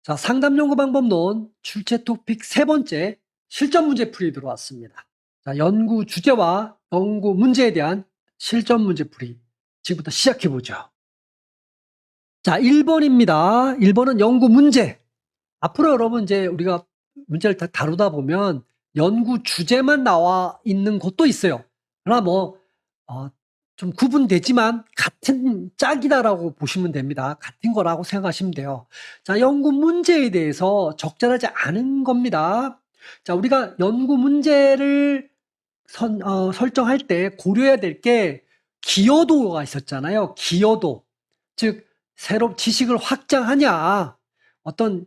자, 상담 연구 방법론 출제 토픽 세 번째 실전 문제 풀이 들어왔습니다. 자, 연구 주제와 연구 문제에 대한 실전 문제 풀이 지금부터 시작해 보죠. 자, 1번입니다. 1번은 연구 문제. 앞으로 여러분 이제 우리가 문제를 다 다루다 보면 연구 주제만 나와 있는 것도 있어요. 그러나 좀 구분되지만 같은 짝이다라고 보시면 됩니다. 같은 거라고 생각하시면 돼요. 자, 연구 문제에 대해서 적절하지 않은 겁니다. 자, 우리가 연구 문제를 설정할 때 고려해야 될 게 기여도가 있었잖아요. 기여도. 즉, 새로 지식을 확장하냐, 어떤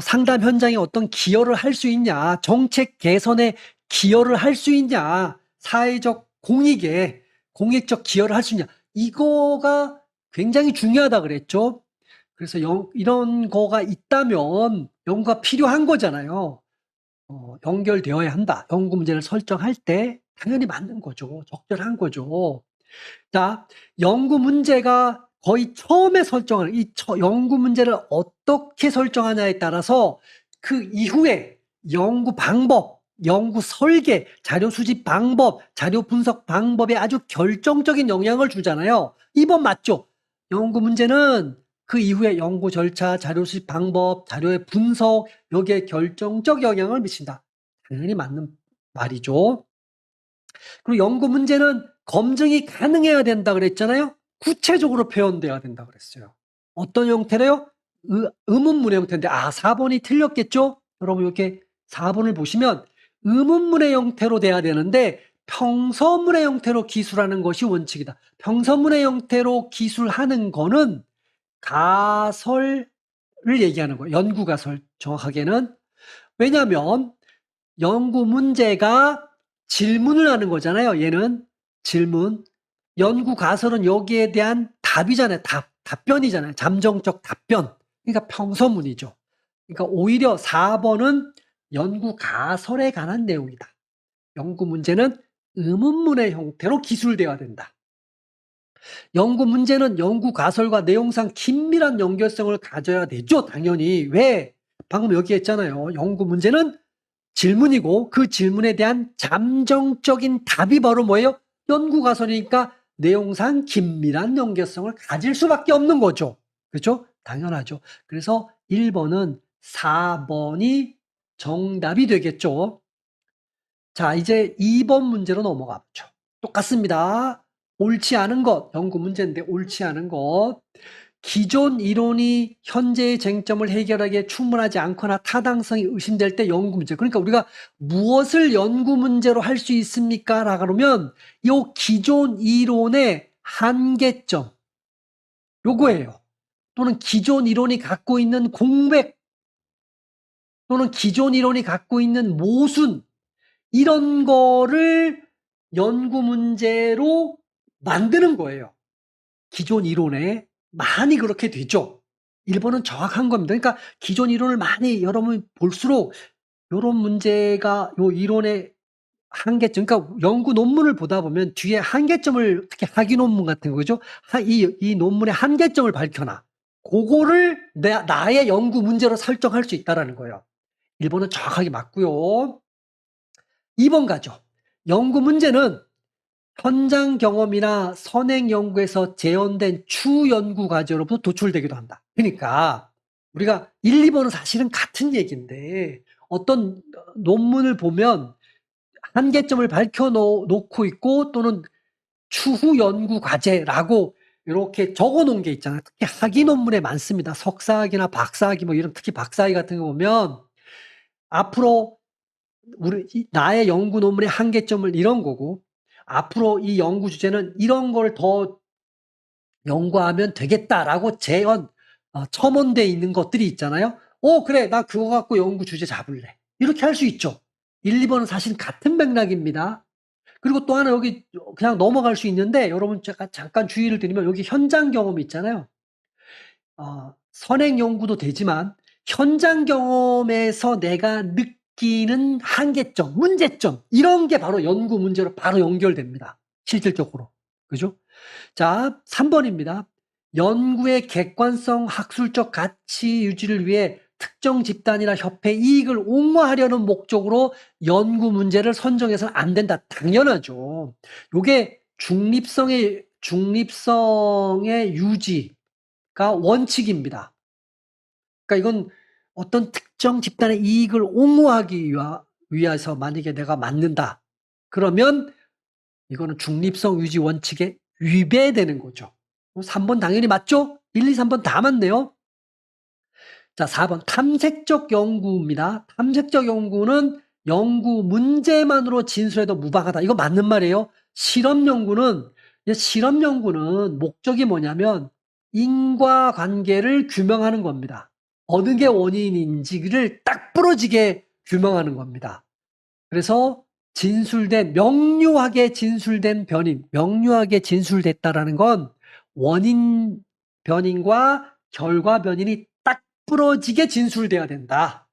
상담 현장에 어떤 기여를 할 수 있냐, 정책 개선에 기여를 할 수 있냐, 사회적 공익적 기여를 할 수 있냐, 이거가 굉장히 중요하다 그랬죠. 그래서 이런 거가 있다면 연구가 필요한 거잖아요. 연결되어야 한다. 연구 문제를 설정할 때 당연히 맞는 거죠. 적절한 거죠. 자, 연구 문제가 거의 처음에 설정하는 연구 문제를 어떻게 설정하냐에 따라서 그 이후에 연구 방법, 연구 설계, 자료 수집 방법, 자료 분석 방법에 아주 결정적인 영향을 주잖아요. 2번 맞죠? 연구 문제는 그 이후에 연구 절차, 자료 수집 방법, 자료의 분석, 여기에 결정적 영향을 미친다. 당연히 맞는 말이죠. 그리고 연구 문제는 검증이 가능해야 된다 그랬잖아요. 구체적으로 표현돼야 된다 그랬어요. 어떤 형태래요? 의문문의 형태인데 4번이 틀렸겠죠? 여러분 이렇게 4번을 보시면 의문문의 형태로 돼야 되는데 평서문의 형태로 기술하는 것이 원칙이다. 평서문의 형태로 기술하는 거는 가설을 얘기하는 거예요. 연구 가설 정확하게는. 왜냐하면 연구 문제가 질문을 하는 거잖아요. 얘는 질문. 연구 가설은 여기에 대한 답이잖아요. 답변이잖아요. 잠정적 답변. 그러니까 평서문이죠. 그러니까 오히려 4번은 연구 가설에 관한 내용이다. 연구 문제는 의문문의 형태로 기술되어야 된다. 연구 문제는 연구 가설과 내용상 긴밀한 연결성을 가져야 되죠. 당연히. 왜? 방금 여기 했잖아요. 연구 문제는 질문이고 그 질문에 대한 잠정적인 답이 바로 뭐예요? 연구 가설이니까 내용상 긴밀한 연결성을 가질 수밖에 없는 거죠. 그렇죠? 당연하죠. 그래서 1번은 4번이 정답이 되겠죠. 자, 이제 2번 문제로 넘어가 보죠. 똑같습니다. 옳지 않은 것, 연구 문제인데 옳지 않은 것. 기존 이론이 현재의 쟁점을 해결하기에 충분하지 않거나 타당성이 의심될 때 연구 문제. 그러니까 우리가 무엇을 연구 문제로 할 수 있습니까? 라고 하면 이 기존 이론의 한계점, 요거예요. 또는 기존 이론이 갖고 있는 공백, 또는 기존 이론이 갖고 있는 모순, 이런 거를 연구 문제로 만드는 거예요. 기존 이론에 많이 그렇게 되죠. 1번은 정확한 겁니다. 그러니까 기존 이론을 많이 여러분이 볼수록 요런 문제가 요 이론의 한계점, 그러니까 연구 논문을 보다 보면 뒤에 한계점을, 특히 학위 논문 같은 거죠. 이 논문의 한계점을 밝혀놔. 그거를 나의 연구 문제로 설정할 수 있다라는 거예요. 1번은 정확하게 맞고요. 2번 가죠. 연구 문제는 현장 경험이나 선행 연구에서 재현된 추 연구 과제로부터 도출되기도 한다. 그러니까 우리가 1, 2번은 사실은 같은 얘기인데 어떤 논문을 보면 한계점을 놓고 있고 또는 추후 연구 과제라고 이렇게 적어 놓은 게 있잖아요. 특히 학위 논문에 많습니다. 석사학위나 박사학위 이런, 특히 박사학위 같은 거 보면 앞으로 나의 연구 논문의 한계점을 이런 거고, 앞으로 이 연구 주제는 이런 걸 더 연구하면 되겠다라고 첨언돼 있는 것들이 있잖아요. 그래, 나 그거 갖고 연구 주제 잡을래. 이렇게 할 수 있죠. 1, 2번은 사실 같은 맥락입니다. 그리고 또 하나 여기 그냥 넘어갈 수 있는데, 여러분 잠깐 주의를 드리면 여기 현장 경험이 있잖아요. 선행 연구도 되지만 현장 경험에서 내가 느끼는 한계점, 문제점, 이런 게 바로 연구 문제로 바로 연결됩니다. 실질적으로. 그죠? 자, 3번입니다. 연구의 객관성, 학술적 가치 유지를 위해 특정 집단이나 협회 이익을 옹호하려는 목적으로 연구 문제를 선정해서는 안 된다. 당연하죠. 요게 중립성의 유지가 원칙입니다. 그러니까 이건 어떤 특정 집단의 이익을 옹호하기 위해서 만약에 내가 만든다. 그러면 이거는 중립성 유지 원칙에 위배되는 거죠. 3번 당연히 맞죠? 1, 2, 3번 다 맞네요. 자, 4번 탐색적 연구입니다. 탐색적 연구는 연구 문제만으로 진술해도 무방하다. 이거 맞는 말이에요. 실험 연구는 목적이 뭐냐면 인과관계를 규명하는 겁니다. 어느 게 원인인지를 딱 부러지게 규명하는 겁니다. 그래서 명료하게 진술된 변인, 명료하게 진술됐다라는 건 원인 변인과 결과 변인이 딱 부러지게 진술돼야 된다.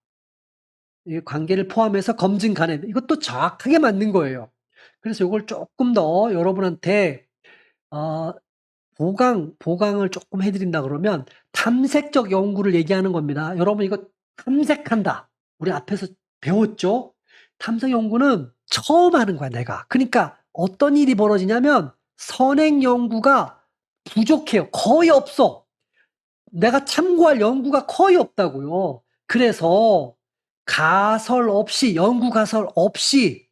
이 관계를 포함해서 검증 가능. 이것도 정확하게 맞는 거예요. 그래서 이걸 조금 더 여러분한테 보강을 조금 해드린다 그러면 탐색적 연구를 얘기하는 겁니다. 여러분 이거 탐색한다. 우리 앞에서 배웠죠? 탐색 연구는 처음 하는 거야, 내가. 그러니까 어떤 일이 벌어지냐면 선행 연구가 부족해요. 거의 없어. 내가 참고할 연구가 거의 없다고요. 그래서 연구 가설 없이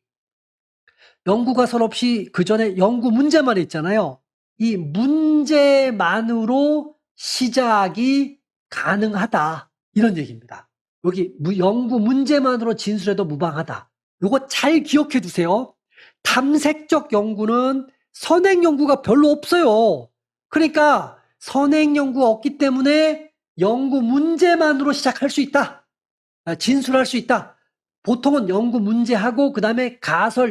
그 전에 연구 문제만 있잖아요. 이 문제만으로 시작이 가능하다. 이런 얘기입니다. 여기 연구 문제만으로 진술해도 무방하다. 이거 잘 기억해 두세요. 탐색적 연구는 선행 연구가 별로 없어요. 그러니까 선행 연구가 없기 때문에 연구 문제만으로 시작할 수 있다. 진술할 수 있다. 보통은 연구 문제하고 그 다음에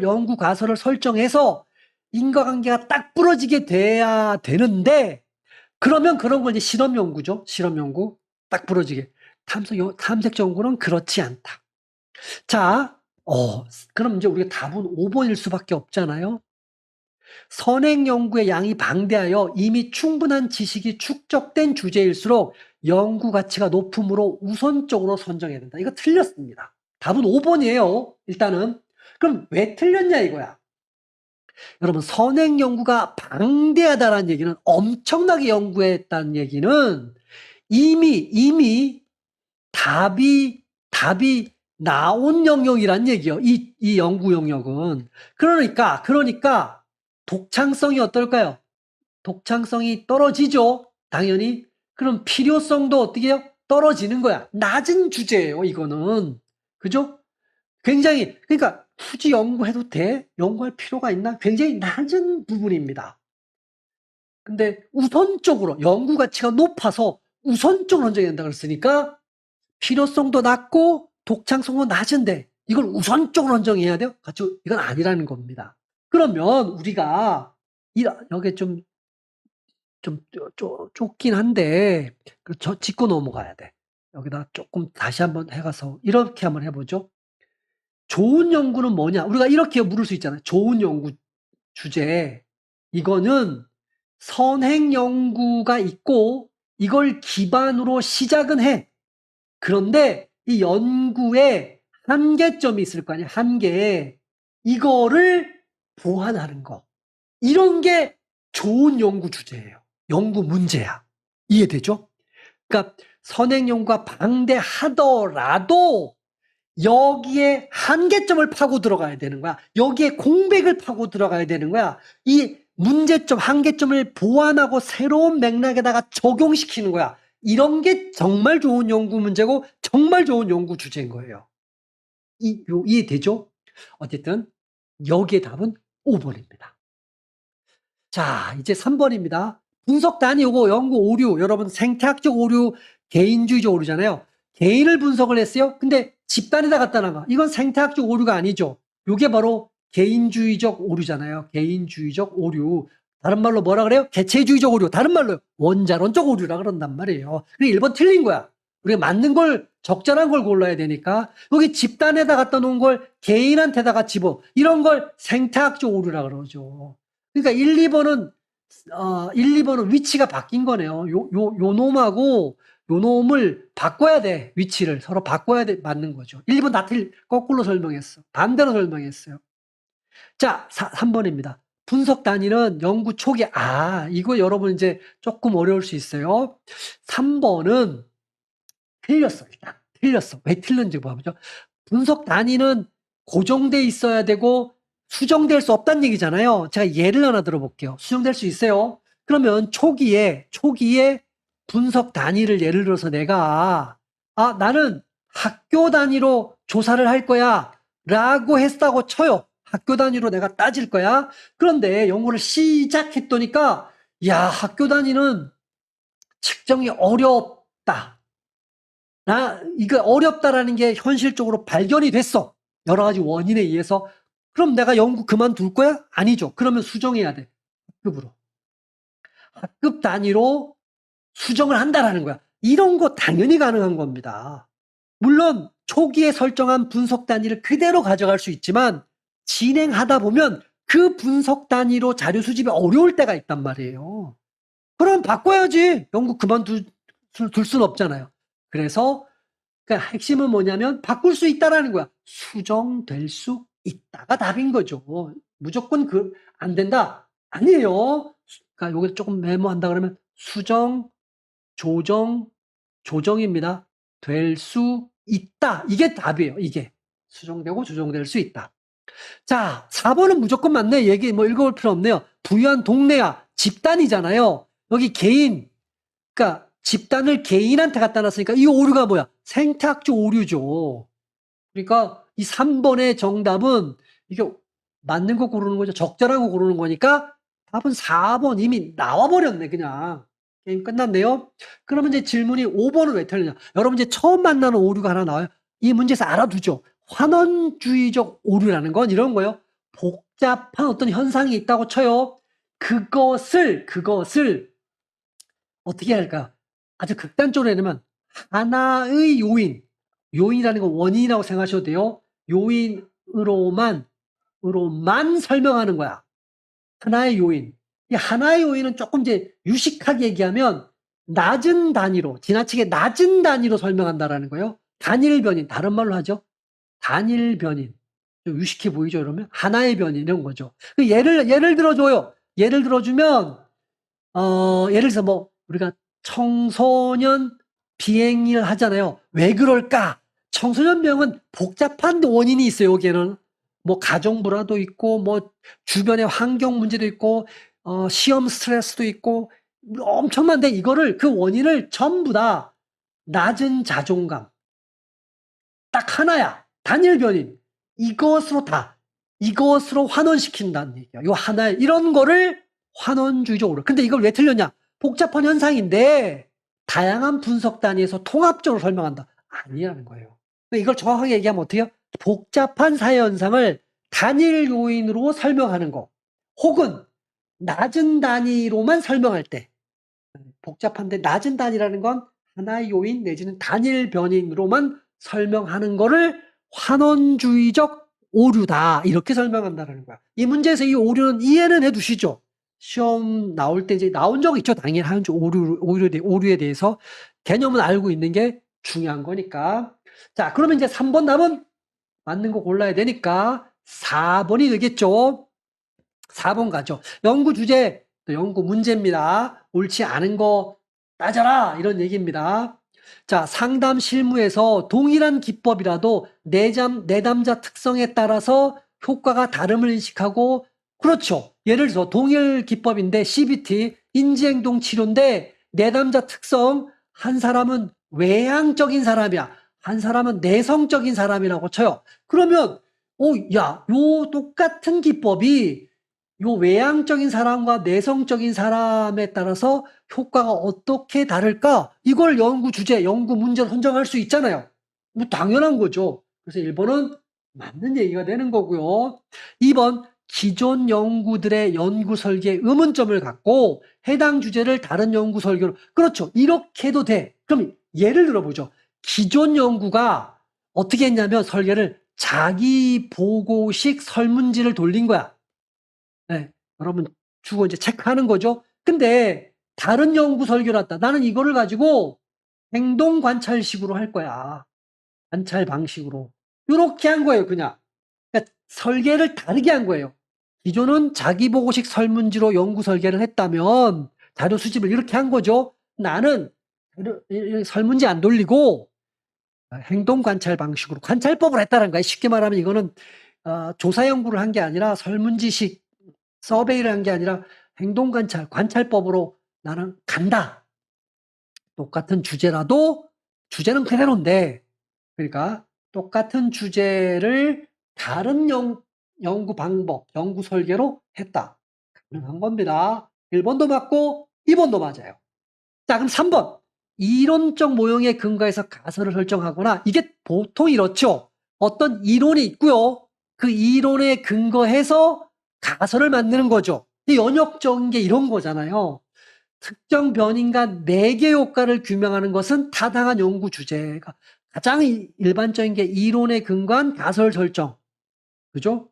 연구 가설을 설정해서 인과관계가 딱 부러지게 돼야 되는데 그러면 그런 걸 이제 실험 연구죠. 실험 연구 딱 부러지게. 탐색 연구는 그렇지 않다. 자, 그럼 이제 우리가 답은 5번일 수밖에 없잖아요. 선행 연구의 양이 방대하여 이미 충분한 지식이 축적된 주제일수록 연구 가치가 높으므로 우선적으로 선정해야 된다. 이거 틀렸습니다. 답은 5번이에요. 일단은. 그럼 왜 틀렸냐 이거야. 여러분 선행 연구가 방대하다라는 얘기는 엄청나게 연구했다는 얘기는 이미 답이 나온 영역이란 얘기예요. 이 연구 영역은. 그러니까 독창성이 어떨까요? 독창성이 떨어지죠. 당연히. 그럼 필요성도 어떻게 해요? 떨어지는 거야. 낮은 주제예요. 이거는. 그죠? 그러니까 굳이 연구해도 돼? 연구할 필요가 있나? 굉장히 낮은 부분입니다. 근데 우선적으로 연구 가치가 높아서 우선적으로 선정해야 된다 그랬으니까 필요성도 낮고 독창성도 낮은데 이걸 우선적으로 선정해야 돼요? 이건 아니라는 겁니다. 그러면 우리가 여기 좀 좁긴 한데 짚고 넘어가야 돼. 여기다 조금 다시 한번 해가서 이렇게 한번 해보죠. 좋은 연구는 뭐냐? 우리가 이렇게 물을 수 있잖아요. 좋은 연구 주제. 이거는 선행 연구가 있고 이걸 기반으로 시작은 해. 그런데 이 연구에 한계점이 있을 거 아니야. 한계. 이거를 보완하는 거. 이런 게 좋은 연구 주제예요. 연구 문제야. 이해되죠? 그러니까 선행 연구가 방대하더라도 여기에 한계점을 파고 들어가야 되는 거야. 여기에 공백을 파고 들어가야 되는 거야. 이 문제점, 한계점을 보완하고 새로운 맥락에다가 적용시키는 거야. 이런 게 정말 좋은 연구 문제고 정말 좋은 연구 주제인 거예요. 이해되죠? 어쨌든 여기에 답은 5번입니다. 자, 이제 3번입니다. 분석 단위 요거 연구 오류. 여러분 생태학적 오류, 개인주의적 오류잖아요. 개인을 분석을 했어요. 근데 집단에다 갖다 놔봐. 이건 생태학적 오류가 아니죠. 요게 바로 개인주의적 오류잖아요. 개인주의적 오류. 다른 말로 뭐라 그래요? 개체주의적 오류. 다른 말로 원자론적 오류라 그런단 말이에요. 그게 1번 틀린 거야. 우리가 맞는 걸, 적절한 걸 골라야 되니까 여기 집단에다 갖다 놓은 걸 개인한테다가 이런 걸 생태학적 오류라 그러죠. 그러니까 1, 2번은 위치가 바뀐 거네요. 요 놈하고 요 놈을 바꿔야 돼. 위치를 서로 바꿔야 돼. 맞는 거죠. 1번 다 거꾸로 설명했어. 반대로 설명했어요. 자, 3번입니다. 분석 단위는 연구 초기. 이거 여러분 이제 조금 어려울 수 있어요. 3번은 틀렸어. 일단 틀렸어. 왜 틀렸는지 봐보죠. 분석 단위는 고정돼 있어야 되고 수정될 수 없다는 얘기잖아요. 제가 예를 하나 들어볼게요. 수정될 수 있어요. 그러면 초기에 분석 단위를 예를 들어서 내가 나는 학교 단위로 조사를 할 거야 라고 했다고 쳐요. 학교 단위로 내가 따질 거야. 그런데 연구를 시작했더니까 학교 단위는 측정이 어렵다. 이거 어렵다라는 게 현실적으로 발견이 됐어. 여러 가지 원인에 의해서. 그럼 내가 연구 그만둘 거야? 아니죠. 그러면 수정해야 돼. 학급으로. 학급 단위로 수정을 한다라는 거야. 이런 거 당연히 가능한 겁니다. 물론 초기에 설정한 분석 단위를 그대로 가져갈 수 있지만 진행하다 보면 그 분석 단위로 자료 수집이 어려울 때가 있단 말이에요. 그럼 바꿔야지. 연구 그만둘 수는 없잖아요. 그래서 그러니까 핵심은 뭐냐면 바꿀 수 있다라는 거야. 수정될 수 있다가 답인 거죠. 무조건 안 된다. 아니에요. 그러니까 여기 조금 메모한다 그러면 수정, 조정, 조정입니다. 될 수 있다. 이게 답이에요. 이게. 수정되고 조정될 수 있다. 자, 4번은 무조건 맞네. 얘기 읽어볼 필요 없네요. 부유한 동네야. 집단이잖아요. 여기 개인. 그러니까 집단을 개인한테 갖다 놨으니까 이 오류가 뭐야? 생태학적 오류죠. 그러니까 이 3번의 정답은 이게 맞는 거 고르는 거죠. 적절한 거 고르는 거니까 답은 4번 이미 나와버렸네. 그냥. 게임 끝났네요. 그러면 이제 질문이 5번은 왜 틀리냐? 여러분 이제 처음 만나는 오류가 하나 나와요. 이 문제에서 알아두죠. 환원주의적 오류라는 건 이런 거예요. 복잡한 어떤 현상이 있다고 쳐요. 그것을 어떻게 할까? 아주 극단적으로 내면 하나의 요인이라는 건 원인이라고 생각하셔도 돼요. 요인으로만 설명하는 거야. 하나의 요인. 이 하나의 요인은 조금 이제 유식하게 얘기하면 낮은 단위로, 지나치게 낮은 단위로 설명한다라는 거예요. 단일 변인, 다른 말로 하죠. 단일 변인. 좀 유식해 보이죠, 그러면? 하나의 변인, 이런 거죠. 예를 들어줘요. 예를 들어주면, 예를 들어서 뭐, 우리가 청소년 비행을 하잖아요. 왜 그럴까? 청소년병은 복잡한 원인이 있어요, 여기에는. 뭐, 가정 불화도 있고, 뭐, 주변의 환경 문제도 있고, 시험 스트레스도 있고, 엄청 많은데, 그 원인을 전부 다 낮은 자존감. 딱 하나야. 단일 변인. 이것으로 환원시킨다는 얘기야. 요 하나, 이런 거를 환원주의적으로. 근데 이걸 왜 틀렸냐? 복잡한 현상인데, 다양한 분석 단위에서 통합적으로 설명한다. 아니라는 거예요. 이걸 정확하게 얘기하면 어떻게 해요? 복잡한 사회 현상을 단일 요인으로 설명하는 거. 혹은 낮은 단위로만 설명할 때. 복잡한데 낮은 단위라는 건 하나의 요인 내지는 단일 변인으로만 설명하는 거를 환원주의적 오류다. 이렇게 설명한다는 거야. 이 문제에서 이 오류는 이해는 해 두시죠. 시험 나올 때 이제 나온 적 있죠. 당연히 하는지 오류에 대해서 개념은 알고 있는 게 중요한 거니까. 자, 그러면 이제 3번 답은 맞는 거 골라야 되니까 4번이 되겠죠. 4번 가죠. 연구 주제, 연구 문제입니다. 옳지 않은 거 따져라. 이런 얘기입니다. 자, 상담 실무에서 동일한 기법이라도 내담자 특성에 따라서 효과가 다름을 인식하고, 그렇죠. 예를 들어서 동일 기법인데 CBT, 인지행동 치료인데 내담자 특성, 한 사람은 외향적인 사람이야. 한 사람은 내성적인 사람이라고 쳐요. 그러면 요 똑같은 기법이 요 외향적인 사람과 내성적인 사람에 따라서 효과가 어떻게 다를까? 이걸 연구 주제, 연구 문제로 선정할 수 있잖아요. 뭐 당연한 거죠. 그래서 1번은 맞는 얘기가 되는 거고요. 2번, 기존 연구들의 연구 설계에 의문점을 갖고 해당 주제를 다른 연구 설계로. 그렇죠. 이렇게 해도 돼. 그럼 예를 들어보죠. 기존 연구가 어떻게 했냐면 설계를 자기 보고식 설문지를 돌린 거야. 네, 여러분 주고 이제 체크하는 거죠. 근데 다른 연구 설계를 했다. 나는 이거를 가지고 행동 관찰식으로 할 거야. 관찰 방식으로. 요렇게 한 거예요, 그냥. 그러니까 설계를 다르게 한 거예요. 기존은 자기보고식 설문지로 연구 설계를 했다면 자료 수집을 이렇게 한 거죠. 나는 설문지 안 돌리고 행동 관찰 방식으로 관찰법을 했다는 거야. 쉽게 말하면 이거는 조사 연구를 한 게 아니라 설문지식 서베이를 한 게 아니라 행동 관찰, 관찰법으로 나는 간다. 똑같은 주제라도 주제는 그대로인데, 그러니까 똑같은 주제를 다른 연구 방법, 연구 설계로 했다. 가능한 겁니다. 1번도 맞고 2번도 맞아요. 자, 그럼 3번. 이론적 모형에 근거해서 가설을 설정하거나, 이게 보통 이렇죠. 어떤 이론이 있고요. 그 이론에 근거해서 가설을 만드는 거죠. 연역적인 게 이런 거잖아요. 특정 변인과 매개 효과를 규명하는 것은 타당한 연구 주제가 가장 일반적인 게 이론에 근거한 가설 설정. 그죠?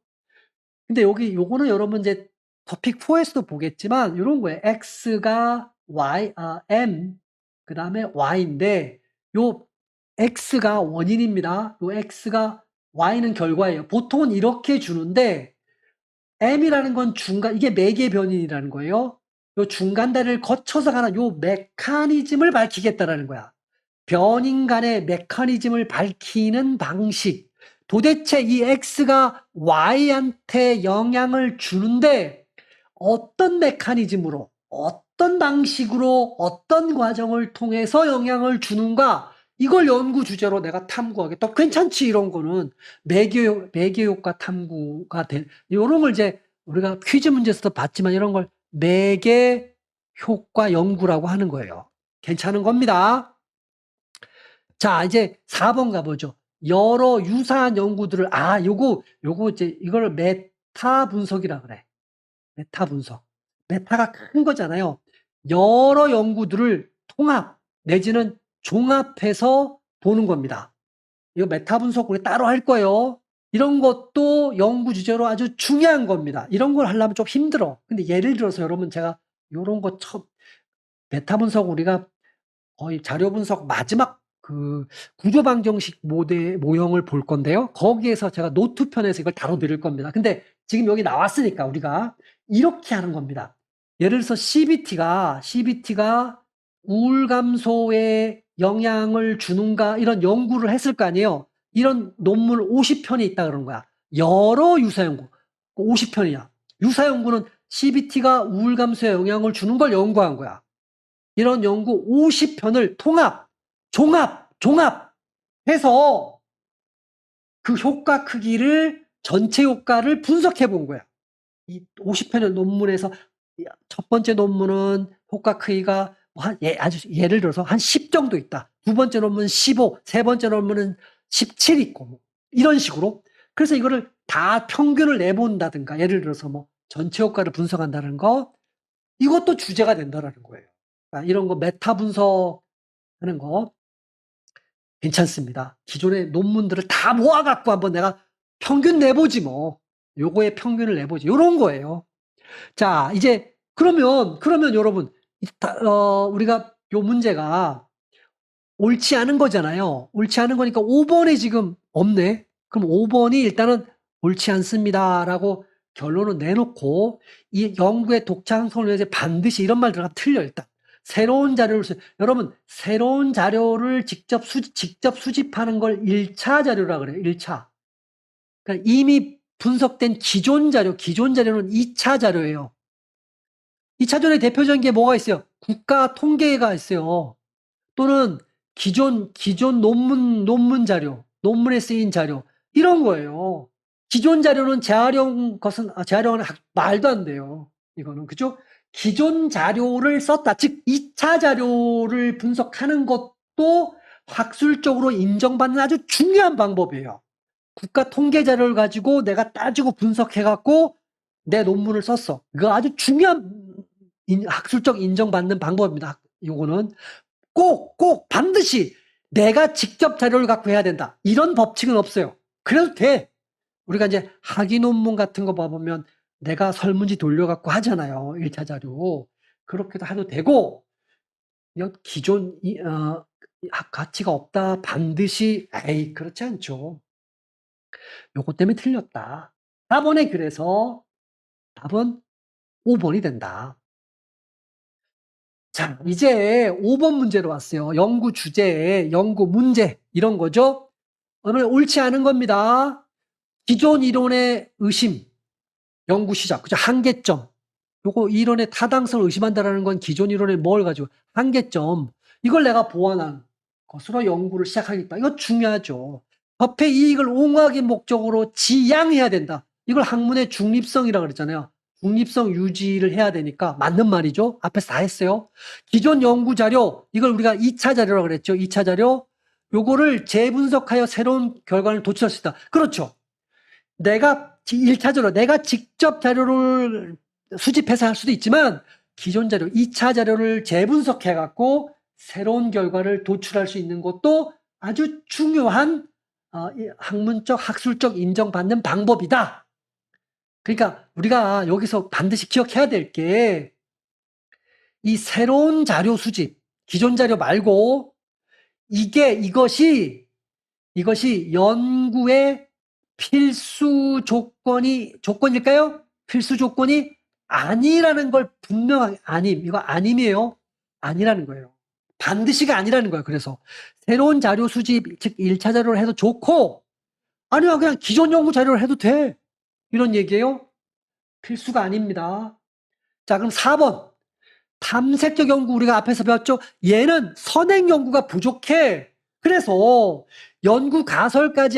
근데 요거는 여러분 이제 토픽 4에서도 보겠지만 이런 거예요. X가 M, 그 다음에 Y인데 요 X가 원인입니다. 요 X가 Y는 결과예요. 보통은 이렇게 주는데 M이라는 건 중간, 이게 매개 변인이라는 거예요. 요 중간 다리를 거쳐서 가는 요 메커니즘을 밝히겠다라는 거야. 변인 간의 메커니즘을 밝히는 방식. 도대체 이 X가 Y한테 영향을 주는데 어떤 메커니즘으로, 어떤 방식으로, 어떤 과정을 통해서 영향을 주는가? 이걸 연구 주제로 내가 탐구하겠다. 괜찮지, 이런 거는. 매개 효과 탐구가 된, 이런 걸 이제 우리가 퀴즈 문제에서도 봤지만 이런 걸 매개 효과 연구라고 하는 거예요. 괜찮은 겁니다. 자, 이제 4번 가보죠. 여러 유사한 연구들을, 요거 이제 이걸 메타 분석이라 그래. 메타 분석. 메타가 큰 거잖아요. 여러 연구들을 통합 내지는 종합해서 보는 겁니다. 이거 메타 분석 우리 따로 할 거예요. 이런 것도 연구 주제로 아주 중요한 겁니다. 이런 걸 하려면 좀 힘들어. 근데 예를 들어서 여러분 제가 이런 거 메타 분석 우리가 거의 자료 분석 마지막 그 구조 방정식 모형을 볼 건데요. 거기에서 제가 노트 편에서 이걸 다뤄드릴 겁니다. 근데 지금 여기 나왔으니까 우리가 이렇게 하는 겁니다. 예를 들어서 CBT가 우울 감소에 영향을 주는가 이런 연구를 했을 거 아니에요. 이런 논문 50편이 있다 그러는 거야. 여러 유사 연구 50편이야. 유사 연구는 CBT가 우울 감소에 영향을 주는 걸 연구한 거야. 이런 연구 50편을 종합해서 그 효과 크기를 전체 효과를 분석해 본 거야. 이 50편의 논문에서 첫 번째 논문은 효과 크기가 아주 예를 들어서 한 10 정도 있다. 두 번째 논문은 15, 세 번째 논문은 17 있고 뭐 이런 식으로. 그래서 이거를 다 평균을 내본다든가 예를 들어서 뭐 전체 효과를 분석한다는 거 이것도 주제가 된다라는 거예요. 이런 거 메타 분석하는 거 괜찮습니다. 기존의 논문들을 다 모아갖고 한번 내가 평균 내보지 뭐. 요거의 평균을 내보지. 요런 거예요. 자, 이제 그러면 여러분 우리가 요 문제가 옳지 않은 거잖아요. 옳지 않은 거니까 5번에 지금 없네. 그럼 5번이 일단은 옳지 않습니다라고 결론을 내놓고 이 연구의 독창성을 위해서 반드시 이런 말 들어가면 틀려 일단. 새로운 자료를 여러분 새로운 자료를 직접 수집하는 걸 1차 자료라 그래요. 1차. 그러니까 이미 분석된 기존 자료는 2차 자료예요. 2차 자료의 대표적인 게 뭐가 있어요? 국가 통계가 있어요. 또는 기존 논문 자료, 논문에 쓰인 자료 이런 거예요. 기존 자료는 재활용은 말도 안 돼요. 이거는 그죠? 기존 자료를 썼다. 즉 2차 자료를 분석하는 것도 학술적으로 인정받는 아주 중요한 방법이에요. 국가 통계 자료를 가지고 내가 따지고 분석해 갖고 내 논문을 썼어. 이거 아주 중요한 학술적 인정받는 방법입니다. 이거는 꼭 반드시 내가 직접 자료를 갖고 해야 된다. 이런 법칙은 없어요. 그래도 돼. 우리가 이제 학위 논문 같은 거 봐보면 내가 설문지 돌려갖고 하잖아요. 1차 자료. 그렇게도 해도 되고 기존 가치가 없다. 반드시 에이 그렇지 않죠. 요것 때문에 틀렸다. 4번에 그래서 답은 5번이 된다. 자, 이제 5번 문제로 왔어요. 연구 주제, 연구 문제 이런 거죠. 그러면 옳지 않은 겁니다. 기존 이론의 의심, 연구 시작, 그죠? 한계점. 요거 이론의 타당성을 의심한다라는 건 기존 이론의 뭘 가지고 한계점. 이걸 내가 보완한 것으로 연구를 시작하겠다. 이거 중요하죠. 법의 이익을 옹호하기 목적으로 지양해야 된다. 이걸 학문의 중립성이라고 그랬잖아요. 중립성 유지를 해야 되니까 맞는 말이죠. 앞에서 다 했어요. 기존 연구 자료, 이걸 우리가 2차 자료라고 그랬죠. 2차 자료. 요거를 재분석하여 새로운 결과를 도출할 수 있다. 그렇죠. 내가 1차적으로 내가 직접 자료를 수집해서 할 수도 있지만 기존 자료, 2차 자료를 재분석해 갖고 새로운 결과를 도출할 수 있는 것도 아주 중요한 학문적, 학술적 인정받는 방법이다. 그러니까 우리가 여기서 반드시 기억해야 될 게 이 새로운 자료 수집, 기존 자료 말고 이것이 연구의 필수 조건일까요? 필수 조건이 아니라는 걸 분명하게 이거 아님이에요. 아니라는 거예요. 반드시가 아니라는 거예요. 그래서 새로운 자료 수집, 즉 1차 자료를 해도 좋고 아니면 그냥 기존 연구 자료를 해도 돼. 이런 얘기예요. 필수가 아닙니다. 자, 그럼 4번. 탐색적 연구 우리가 앞에서 배웠죠? 얘는 선행 연구가 부족해. 그래서 연구 가설까지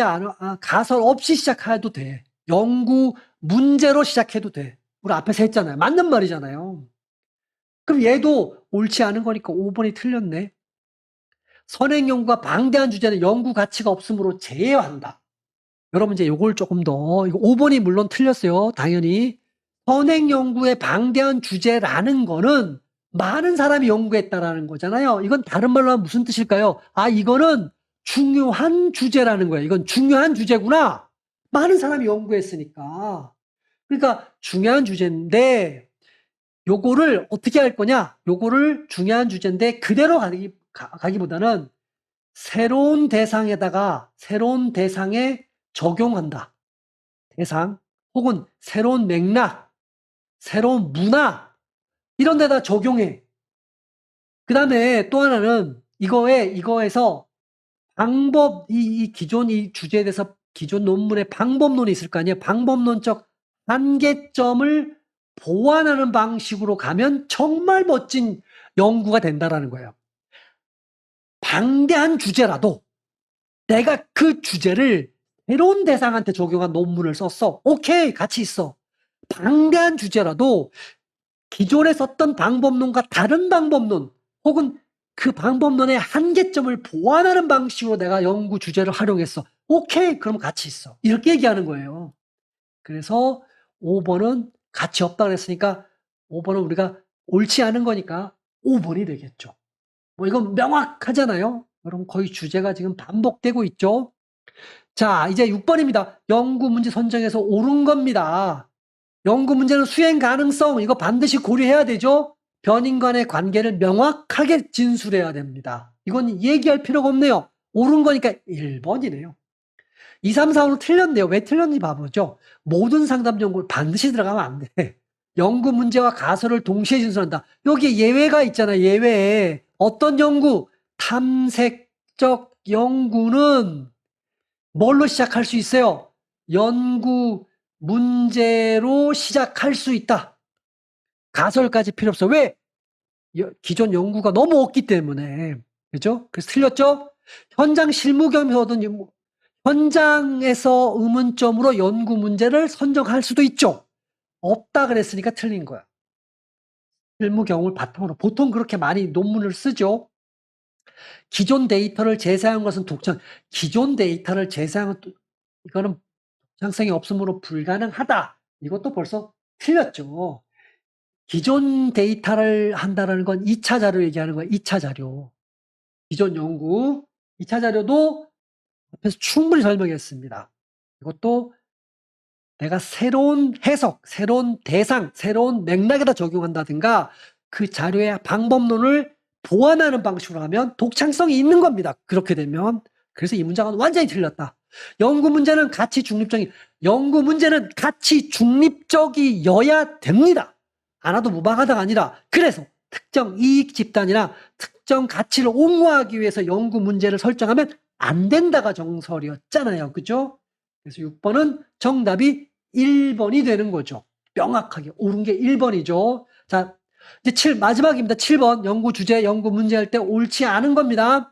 가설 없이 시작해도 돼. 연구 문제로 시작해도 돼. 우리 앞에서 했잖아요. 맞는 말이잖아요. 그럼 얘도 옳지 않은 거니까 5번이 틀렸네. 선행 연구가 방대한 주제는 연구 가치가 없으므로 제외한다. 여러분 이제 요걸 조금 더 이거 5번이 물론 틀렸어요. 당연히. 선행 연구의 방대한 주제라는 거는 많은 사람이 연구했다라는 거잖아요. 이건 다른 말로 하면 무슨 뜻일까요? 이거는 중요한 주제라는 거예요. 이건 중요한 주제구나. 많은 사람이 연구했으니까. 그러니까 중요한 주제인데 요거를 어떻게 할 거냐? 요거를 중요한 주제인데 그대로 가기보다는 새로운 대상에 적용한다. 대상 혹은 새로운 맥락, 새로운 문화 이런 데다 적용해. 그다음에 또 하나는 이거에서 방법 이 기존 이 주제에 대해서 기존 논문에 방법론이 있을 거 아니에요. 방법론적 한계점을 보완하는 방식으로 가면 정말 멋진 연구가 된다라는 거예요. 방대한 주제라도 내가 그 주제를 새로운 대상한테 적용한 논문을 썼어. 오케이, 같이 있어. 방대한 주제라도 기존에 썼던 방법론과 다른 방법론 혹은 그 방법론의 한계점을 보완하는 방식으로 내가 연구 주제를 활용했어. 오케이, 그럼 같이 있어. 이렇게 얘기하는 거예요. 그래서 5번은 가치 없다 그랬으니까 5번은 우리가 옳지 않은 거니까 5번이 되겠죠. 뭐 이건 명확하잖아요. 여러분 거의 주제가 지금 반복되고 있죠. 자, 이제 6번입니다. 연구 문제 선정에서 옳은 겁니다. 연구 문제는 수행 가능성 이거 반드시 고려해야 되죠. 변인 간의 관계를 명확하게 진술해야 됩니다. 이건 얘기할 필요가 없네요. 옳은 거니까 1번이네요. 2, 3, 4, 5는 틀렸네요. 왜 틀렸는지 봐보죠. 모든 상담 연구를 반드시 들어가면 안 돼. 연구 문제와 가설을 동시에 진술한다. 여기에 예외가 있잖아요. 예외에. 어떤 연구? 탐색적 연구는 뭘로 시작할 수 있어요? 연구 문제로 시작할 수 있다. 가설까지 필요 없어. 왜? 기존 연구가 너무 없기 때문에. 그죠? 그래서 틀렸죠? 현장 실무 경험에서 얻은 현장에서 의문점으로 연구 문제를 선정할 수도 있죠. 없다 그랬으니까 틀린 거야. 실무 경험을 바탕으로 보통 그렇게 많이 논문을 쓰죠. 기존 데이터를 재사용한 것은 기존 데이터를 재사용한 이거는 독창성이 없으므로 불가능하다. 이것도 벌써 틀렸죠. 기존 데이터를 한다는 건 2차 자료 얘기하는 거예요. 2차 자료. 기존 연구. 2차 자료도 앞에서 충분히 설명했습니다. 이것도 내가 새로운 해석, 새로운 대상, 새로운 맥락에다 적용한다든가 그 자료의 방법론을 보완하는 방식으로 하면 독창성이 있는 겁니다. 그렇게 되면. 그래서 이 문장은 완전히 틀렸다. 연구 문제는 가치 중립적이어야 됩니다. 안 와도 무방하다가 아니라 그래서 특정 이익 집단이나 특정 가치를 옹호하기 위해서 연구 문제를 설정하면 안 된다가 정설이었잖아요. 그죠? 그래서 6번은 정답이 1번이 되는 거죠. 명확하게 옳은 게 1번이죠. 자, 이제 마지막입니다. 7번 연구 주제, 연구 문제 할 때 옳지 않은 겁니다.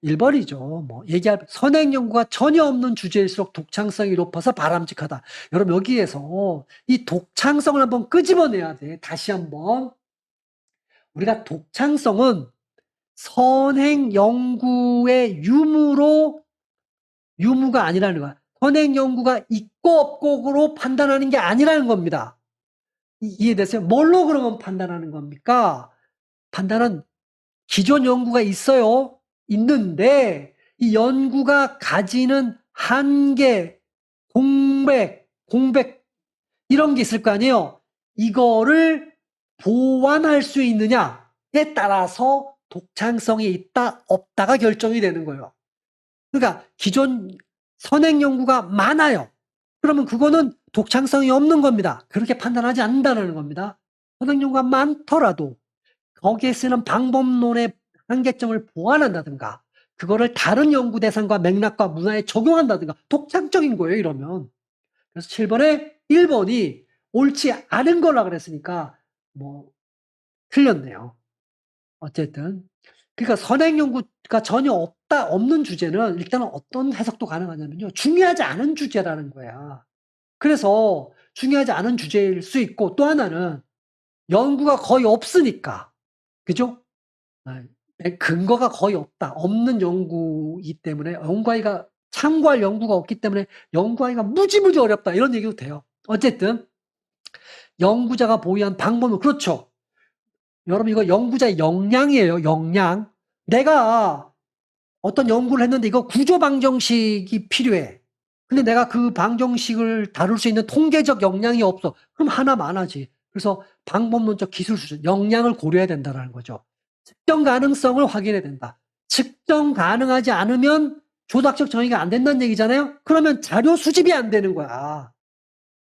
1번이죠. 선행 연구가 전혀 없는 주제일수록 독창성이 높아서 바람직하다. 여러분 여기에서 이 독창성을 한번 끄집어내야 돼. 다시 한번. 우리가 독창성은 선행 연구의 유무가 아니라는 거야. 선행 연구가 있고 없고로 판단하는 게 아니라는 겁니다. 이해되세요? 뭘로 그러면 판단하는 겁니까? 판단은 기존 연구가 있어요. 있는데 이 연구가 가지는 한계, 공백 이런 게 있을 거 아니에요. 이거를 보완할 수 있느냐에 따라서 독창성이 있다 없다가 결정이 되는 거예요. 그러니까 기존 선행 연구가 많아요. 그러면 그거는 독창성이 없는 겁니다. 그렇게 판단하지 않는다는 겁니다. 선행 연구가 많더라도 거기에 쓰는 방법론의 한계점을 보완한다든가 그거를 다른 연구 대상과 맥락과 문화에 적용한다든가 독창적인 거예요. 이러면. 그래서 7번에 1번이 옳지 않은 거라 그랬으니까 틀렸네요. 어쨌든 그러니까 선행 연구가 전혀 없는 주제는 일단은 어떤 해석도 가능하냐면요. 중요하지 않은 주제라는 거야. 그래서 중요하지 않은 주제일 수 있고 또 하나는 연구가 거의 없으니까. 그죠? 근거가 거의 없는 연구이기 때문에 참고할 연구가 없기 때문에 연구하기가 무지무지 어렵다. 이런 얘기도 돼요. 어쨌든 연구자가 보유한 방법은 그렇죠. 여러분 이거 연구자의 역량이에요. 역량. 내가 어떤 연구를 했는데 이거 구조 방정식이 필요해. 근데 내가 그 방정식을 다룰 수 있는 통계적 역량이 없어. 그럼 하나만 하지. 그래서 방법론적 기술 수준, 역량을 고려해야 된다는 거죠. 측정 가능성을 확인해야 된다. 측정 가능하지 않으면 조작적 정의가 안 된다는 얘기잖아요. 그러면 자료 수집이 안 되는 거야.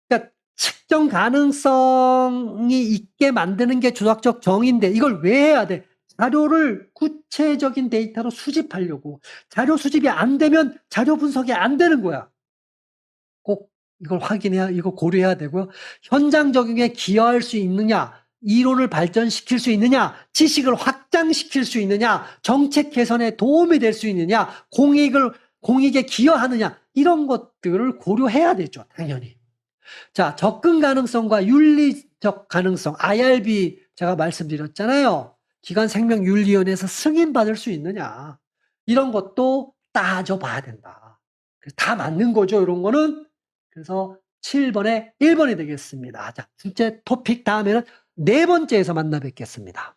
그러니까 측정 가능성이 있게 만드는 게 조작적 정의인데 이걸 왜 해야 돼? 자료를 구체적인 데이터로 수집하려고. 자료 수집이 안 되면 자료 분석이 안 되는 거야. 꼭 이걸 이거 고려해야 되고요. 현장 적용에 기여할 수 있느냐, 이론을 발전시킬 수 있느냐, 지식을 확장시킬 수 있느냐, 정책 개선에 도움이 될 수 있느냐, 공익에 기여하느냐, 이런 것들을 고려해야 되죠. 당연히. 자, 접근 가능성과 윤리적 가능성, IRB 제가 말씀드렸잖아요. 기관생명윤리위원회에서 승인받을 수 있느냐. 이런 것도 따져봐야 된다. 다 맞는 거죠, 이런 거는. 그래서 7번에 1번이 되겠습니다. 자, 둘째 토픽 다음에는 4번째에서 만나 뵙겠습니다.